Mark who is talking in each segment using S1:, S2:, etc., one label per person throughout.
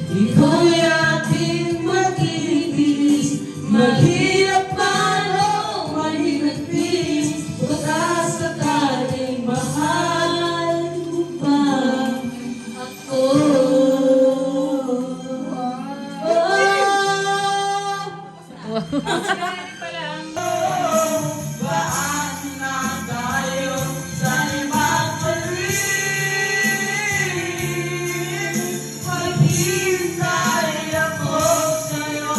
S1: Iko'y aking magiging mahirap man o mahinagpis, bukas sakaling mahal mo pa ako. Baan na tayo sa ibang paligid, maghintay ako sa'yo,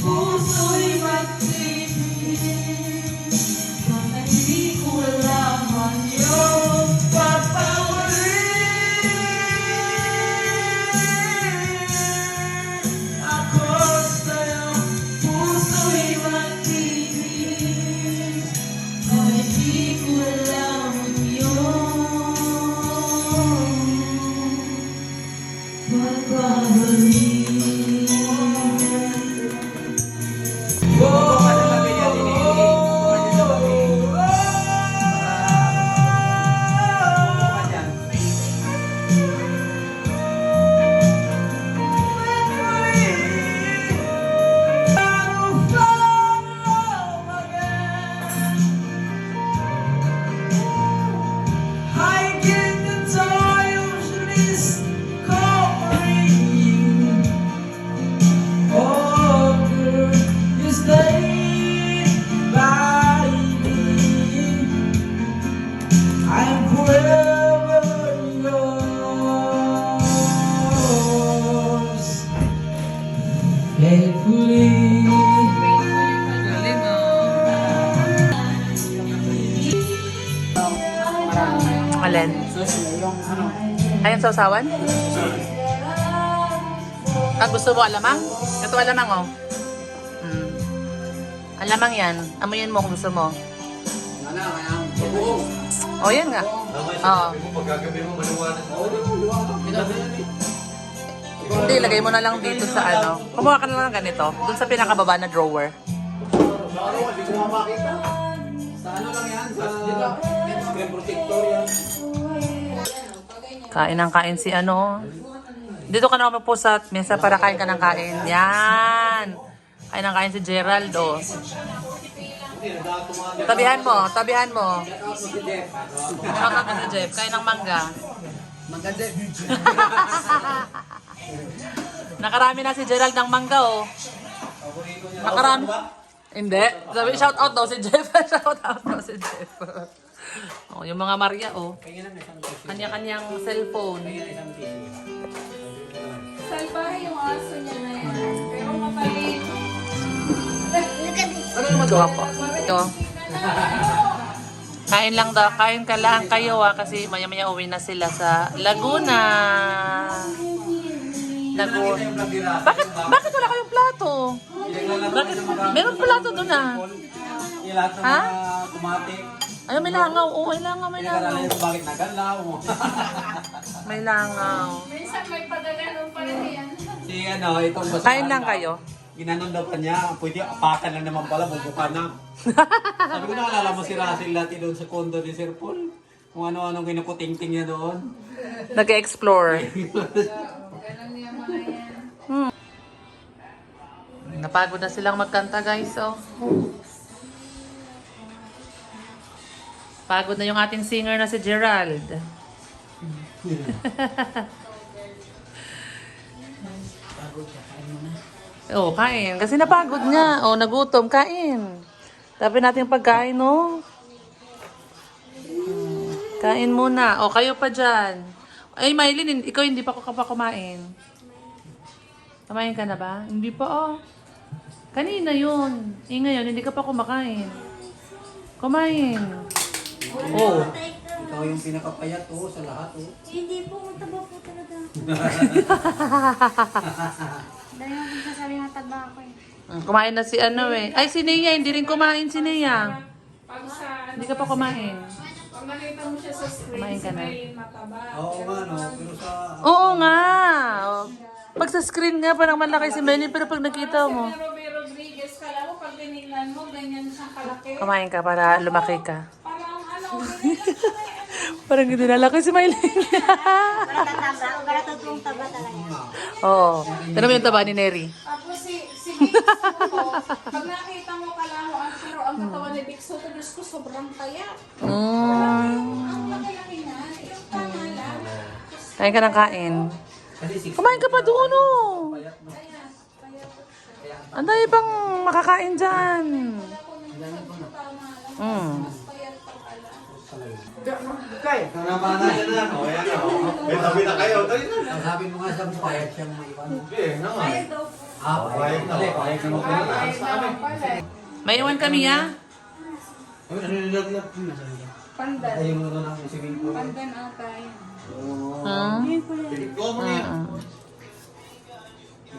S1: puso'y magtitid. Bakit di ko lamang iyong papawarin? Ako sa'yo, puso'y magtitid. Bakit di ko lamang iyong papawarin? I get the times this covering. Oh, girl, you stay by me. I'm forever yours, faithfully.
S2: Alin? Ayan sa usawan? Ah, gusto mo alamang? Ito alamang, oh. Alamang yan. Amuyin mo kung gusto mo. Oh, yan nga. Oo. Hindi, ilagay mo na lang dito sa ano. Kumuha ka na lang ng ganito. Doon sa pinakababa na drawer.
S3: Sa ano lang yan? Sa screen protector yan.
S2: Kain ng kain si ano. Dito ka naman po sa mesa para kain ka ng kain. Yan. Kain ng kain si Gerald, oh. Tabihan mo, tabihan mo. Mangga ka si Jeff. Kain ng mangga.
S3: Mangga Jeff.
S2: Nakarami na si Gerald ng mangga, oh. Nakarami. Hindi. Sabi, shout out daw si Jeff. Shout out daw si Jeff. Oh, yung mga Maria, oh. Kanya-kanyang cellphone.
S4: Salbahe yung aso niya na yan. Pero mabait.
S3: Ano naman
S2: Ito po. Ito. Kain lang daw. Kain ka lang kayo, ah. Kasi maya-maya uwi na sila sa Laguna. Laguna. Bakit wala kayong plato? Bakit? Meron plato doon, ah.
S3: Lahat ng
S2: Ha?
S3: mga kumati.
S2: Ayun, may langaw. Oo, may langaw, may langaw.
S3: Bakit nagalaw mo?
S2: May langaw.
S4: Minsan may padala nung pala yan.
S3: Si ano, itong basta.
S2: Kain lang kayo.
S3: Ginanon daw pa niya, pwede apakan lang naman pala, bubuka na. Sabi ko, naalala mo si Russell dati doon sa condo ni Sir Paul. Kung ano-anong kinukuting-ting niya doon.
S2: Nag-explore.
S4: Ganun yung mga yan.
S2: Napagod na silang magkanta, guys, oh. Pagod na yung ating singer na si Gerald. Oh, kain. Kasi napagod nga. Oh, nagutom. Kain. Tabi natin yung pagkain, no? Kain muna. Oh, kayo pa dyan. Ay, Mylene, ikaw hindi pa ka pa kumain. Kumain ka na ba? Hindi pa, oh. Kanina yun. Ngayon, hindi ka pa kumakain. Kumain. Oh.
S3: Ikaw yung pinakapayat sa lahat
S4: Hindi po, mataba po talaga. Dahil yung magsasabi ng taba ako eh.
S2: Kumain na si ano eh. Ay, si Nia. Hindi rin kumain si Nia.
S4: Pag sa,
S2: Hindi ka pa kumain.
S4: pag nakita mo siya sa screen,
S2: Kumain ka na.
S4: si Maylene mataba.
S3: Oo nga, no? Pero sa...
S2: Oo nga. Oh. Pag sa screen nga, parang malaki si Melly, pero pag nakita mo,
S4: Si Ruby Rodriguez, kala mo pag tinignan mo, ganyan siyang kalaki.
S2: kumain ka para lumaki ka.
S4: Parang ano, ganyan siya na
S2: Parang hindi nalaki si Miley.
S5: Para totoong taba talaga.
S2: Oo. Ano mo yung taba ni Neri?
S4: Tapos si Big Soto, pag nakita mo kalaho, pero ang katawan ni Big Soto, Diyos ko, sobrang payat. Ang laki-laki niya, yung tama lang.
S2: Kain ka ng kain. Kumain ka pa doon, oh. Ang dami pang makakain dyan.
S3: Tama na yan na. O, yan na. May tabi na kayo. Dali na.
S6: Sabi mo nga sa mukha, payat siyang maiwan.
S3: Hindi, na nga.
S6: Payat na. Payat na mukha.
S2: May iwan kami, ha?
S6: Ano nilaglag?
S4: Pandan.
S6: Ayaw mo na ng swimming pool.
S4: Pandan ata yun.
S3: Ikaw mo yan.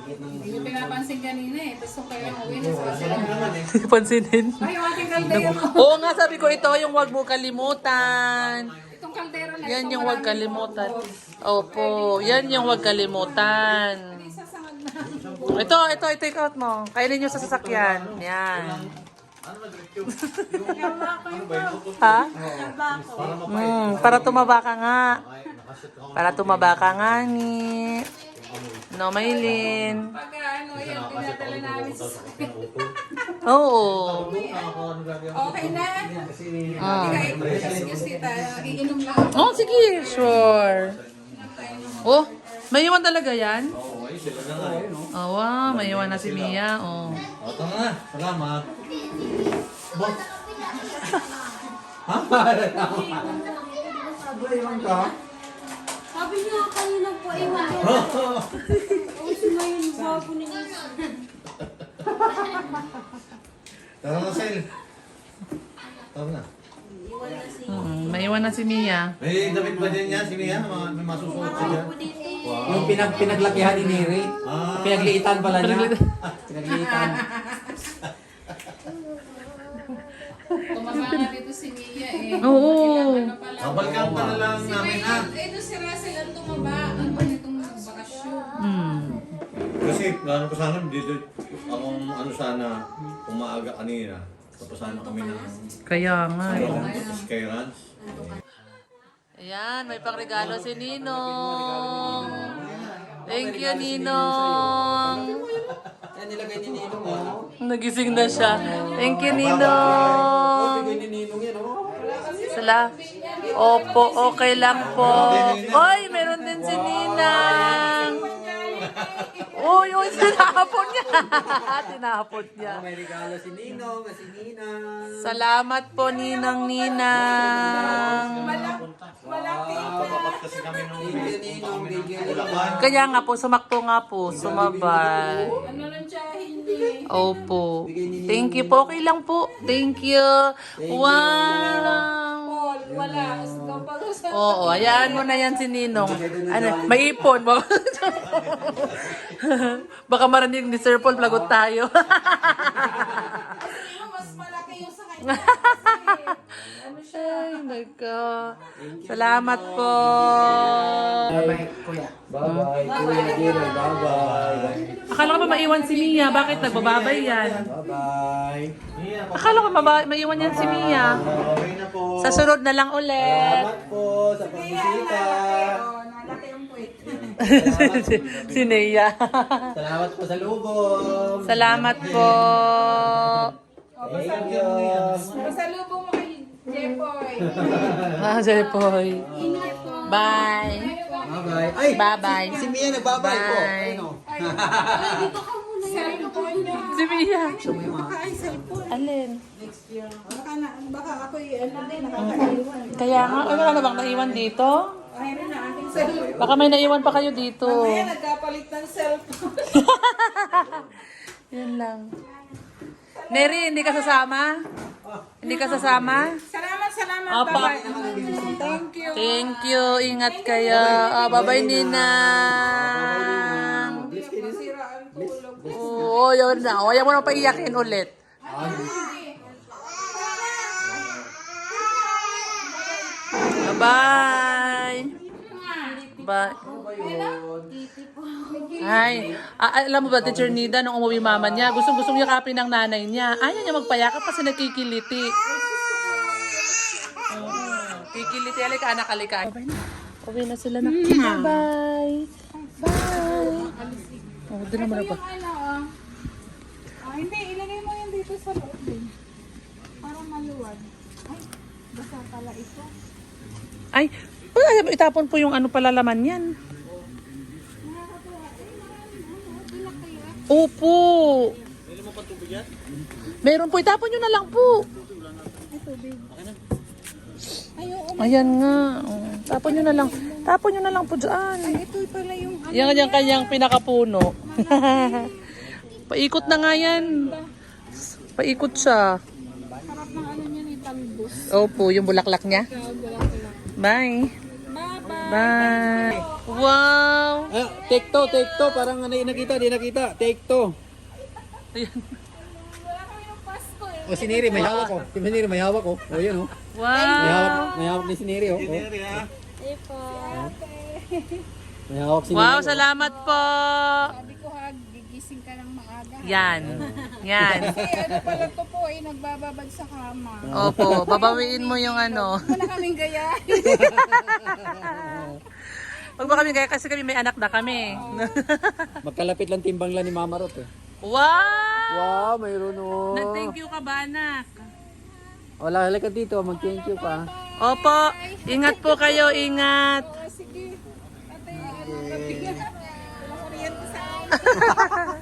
S4: Hindi ko pinapansin kanina eh. Tapos kung kailang uwi na sa sila.
S2: Pansinin.
S4: Ay, yung ating kaldero.
S2: Oo nga, sabi ko ito, yung wag mo kalimutan.
S4: Itong kaldero na
S2: Yan
S4: ito,
S2: yung wag
S4: maraming
S2: kalimutan.
S4: bubbles.
S2: Opo, yan yung wag kalimutan.
S4: Sasangad na.
S2: Ito, take out mo. Kainin nyo sa sasakyan. Yan. Ha? Para tumaba ka nga. Para tumaba ka nga ni. No, Maylin.
S4: Pag ano, yan, pinadala namin sa sakit.
S2: Oo.
S4: Okay na? Kasi iinom lang.
S2: Oh, sige. Sure. Oh, may iwan talaga yan? Oh, wow. May iwan na si Mia. Oh.
S3: O, ito na. Salamat. Boss. Ha? Iwan ka?
S5: Sabi niya kanina po, iwan ko. O, sumayon po ako nila.
S3: Tara na, Sel. Tara na.
S2: May iwan na si Mia.
S3: May damit ba din yan? Si Mia? May masusuot siya dyan?
S6: Yung pinaglakihan ni Neri. Pinagliitan pala niya. Pinagliitan.
S4: Tumaba nga dito si Mia eh.
S2: Oo.
S4: Ano pala?
S3: Babalikan pa na lang
S4: Si
S3: namin,
S4: Mia,
S3: ha?
S4: ito si Russell ang tumaba. Ang panitong bakasyon.
S3: Kasi, plano ko sana, dito, akong ano sana, umaaga kanina. Tapos sana kami ng
S2: Kaya nga.
S3: Sky Ranch.
S2: Ayan, may pangregalo si Ninong. Thank you, Ninong.
S6: Yan nilagay ni Ninong, oh.
S2: Nagising na siya. Thank you, Ninong.
S6: Bigay ni Ninong yan, oh.
S2: Opo, okay lang po. Oy, meron din si Ninang. Uy, tinapon niya. Tinapon niya.
S6: May regalo si Ninong, si Ninang.
S2: Salamat po, Ninang.
S3: Papapat kasi kami nung
S6: Bigay Ninong, bigay Ninong.
S2: Kaya nga po, sumakto nga po. Sumabay.
S4: Ano lang siya, hindi.
S2: Opo. Thank you po. Okay lang po. Thank you. Wow.
S4: Wala. Kapag sa...
S2: Oo, hayaan mo na yan si Ninong. Ano, may ipon. Baka marinig ni Sir Paul, lagot tayo.
S4: Mas malaki yung sa kanya. Kasi, ano siya.
S2: Ay, nagka. Salamat po.
S6: Bye-bye, kuya. Bye-bye, kuya Jiro. Bye-bye.
S2: Akala ko ba maiwan si Mia? Bakit nagbababay yan?
S6: Bye-bye.
S2: Akala ko maiwan yan si Mia.
S3: Okay na po.
S2: Sa sunod na lang ulit.
S6: Salamat po sa pagbisita.
S4: Nalaki ang puwit.
S2: Si Nea.
S6: Salamat po sa lubong.
S2: Salamat po.
S6: Thank you.
S4: Pasalubong mo kay Jepoy.
S2: Jepoy. Bye.
S6: Bye-bye. Ay!
S2: Bye-bye.
S6: Si Mia nagbabay po.
S2: Bye.
S6: Ano?
S4: Cellphone niya.
S2: Si Mia.
S4: Baka ay cellphone.
S2: Alin?
S4: Baka ako ano din, nakakaiwan.
S2: Kaya nga, ano ka na bang naiwan dito?
S4: Ay, rin na ating cellphone.
S2: Baka may naiwan pa kayo dito.
S4: Kaya nagkapalit ng cellphone.
S2: Yan lang. Neri, hindi ka sasama? Hindi ka sasama?
S4: Salamat.
S2: Apa.
S4: Bye-bye. Thank you.
S2: Thank you. Ingat kayo. Bye-bye, Ninang.
S4: Masira ang tulog.
S2: Oo, yun na. O, ayaw mo na paiyakin ulit. Bye-bye. Ba? Ay, alam mo ba, Teacher Nida, nung umuwi mama niya, gustong-gustong yakapin ng nanay niya. Ayaw niya magpayakap kasi nagkikiliti. Kikiliti, alika, anak, alika. Uwi na sila na. Bye! Bye! Oh, doon naman ako.
S4: Hindi, ilagay mo yan dito sa loob din. Para maluwag. Ay, basta pala ito.
S2: Ay, itapon po yung ano palalaman yan. Opo. Meron po, itapon nyo na lang po. Ayan nga. Oh, tapon nyo na lang. Tapon nyo na lang po dyan.
S4: Ito pala yung
S2: Yan yung kanyang pinakapuno. Paikot na nga yan. Paikot siya.
S4: harap ng ano niya ni talbos.
S2: Opo, yung bulaklak niya. Bye. Bye. Wow.
S6: Ah, take two. Parang nakita, di nakita. Take two. O, si Neri, may hawak ko. Si Neri, may hawak ko. O, yun, o.
S2: Wow.
S6: May hawak ni si Neri, o.
S3: Neri, ha?
S6: May hawak si
S2: Wow,
S6: Neri.
S2: salamat po.
S4: Sabi ko ha, gigising ka ng maaga.
S2: Yan. Yan.
S4: Kasi ano pala to po, nagbababad sa kama.
S2: Opo, babawiin mo yung ano.
S4: Wala kaming gaya.
S2: Huwag ba kami kaya kasi kami may anak na kami.
S6: Magkalapit lang timbang lang ni Mama Rot, eh.
S2: Wow!
S6: Wow, mayroon, o.
S2: Nag-thank you ka ba, anak?
S6: Wala, halika dito. Mag-thank you pa.
S2: Opo, ingat po kayo, ingat.
S4: Sige. Ate, ano, wala kuryente sa amin.